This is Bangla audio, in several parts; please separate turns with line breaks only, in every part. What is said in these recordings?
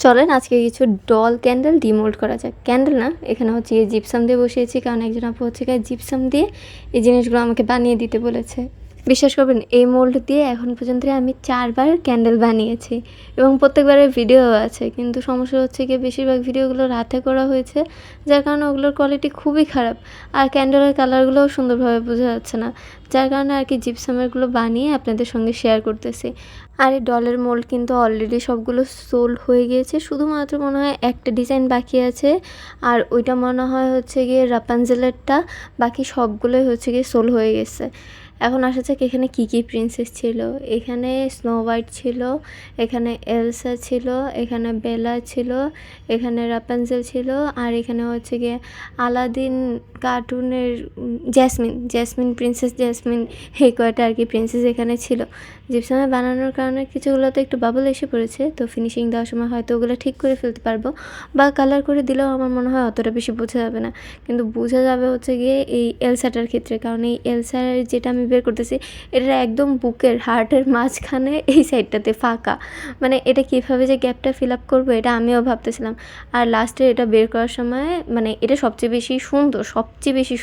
চলেন আজকে কিছু ডল ক্যান্ডেল ডিমোল্ড করা যাক। ক্যান্ডেল না, এখানে হচ্ছে জিপসাম দিয়ে বসিয়েছি, কারণ একজন আপু হচ্ছে জিপসাম দিয়ে এই জিনিসগুলো আমাকে বানিয়ে দিতে বলেছে। বিশ্বাস করবেন, এই মোল্ড দিয়ে এখন পর্যন্ত আমি 4বার ক্যান্ডেল বানিয়েছি এবং প্রত্যেকবারের ভিডিও আছে। কিন্তু সমস্যা হচ্ছে কি, বেশিরভাগ ভিডিওগুলো রাতে করা হয়েছে, যার কারণে ওগুলোর কোয়ালিটি খুবই খারাপ, আর ক্যান্ডেলের কালারগুলোও সুন্দরভাবে বোঝা যাচ্ছে না, যার কারণে আর কি জিপসামেরগুলো বানিয়ে আপনাদের সঙ্গে শেয়ার করতেছি। আর এই ডলের মোল্ড কিন্তু অলরেডি সবগুলো সোল্ড হয়ে গিয়েছে, শুধুমাত্র মনে হয় একটা ডিজাইন বাকি আছে, আর ওইটা মনে হয় হচ্ছে গিয়ে রাপানজেলেরটা। বাকি সবগুলোই হচ্ছে গিয়ে সোল্ড হয়ে গেছে। এখন আসা যাক এখানে কী কী প্রিন্সেস ছিল। এখানে স্নো হোয়াইট ছিল, এখানে এলসা ছিল, এখানে বেলা ছিল, এখানে রাপানজেল ছিল, আর এখানে হচ্ছে গিয়ে আলাদিন কার্টুনের জ্যাসমিন প্রিন্সেস জ্যাসমিন, এই কয়টা আর কি প্রিন্সেস এখানে ছিল। জিপসামে বানানোর কারণে কিছুগুলোতে একটু বাবল এসে পড়েছে, তো ফিনিশিং দেওয়ার সময় হয়তো ওগুলো ঠিক করে ফেলতে পারবো, বা কালার করে দিলেও আমার মনে হয় অতটা বেশি বোঝা যাবে না। কিন্তু বোঝা যাবে হচ্ছে গিয়ে এই এলসাটার ক্ষেত্রে, কারণ এই এলসার যেটা আমি বের করতেছি এটা একদম বুকের হার্টের মাঝখানে এই সাইডটাতে ফাঁকা, মানে এটা কীভাবে যে গ্যাপটা ফিল আপ করবো এটা আমিও ভাবতেছিলাম। আর লাস্টে এটা বের করার সময় মানে এটা সবচেয়ে বেশি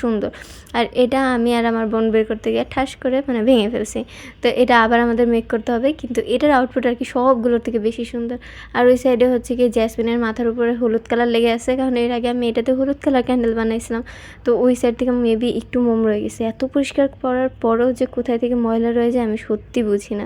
সুন্দর, আর এটা আমি আর আমার বোন বের করতে গিয়ে ঠাস করে মানে ভেঙে ফেলছি। তো এটা আবার আমাদের মেক করতে হবে, কিন্তু এটার আউটপুট আর কি সবগুলোর থেকে বেশি সুন্দর। আর ওই সাইডে হচ্ছে কি জ্যাসমিনের মাথার উপরে হলুদ কালার লেগে আছে, কারণ এর আগে আমি এটাতে হলুদ কালার ক্যান্ডেল বানাইছিলাম, তো ওই সাইড থেকে মেবি একটু মোম রয়ে গেছে। এত পরিষ্কার করার পরেও যে কোথায় থেকে ময়লা রয়ে যায় আমি সত্যি বুঝি না।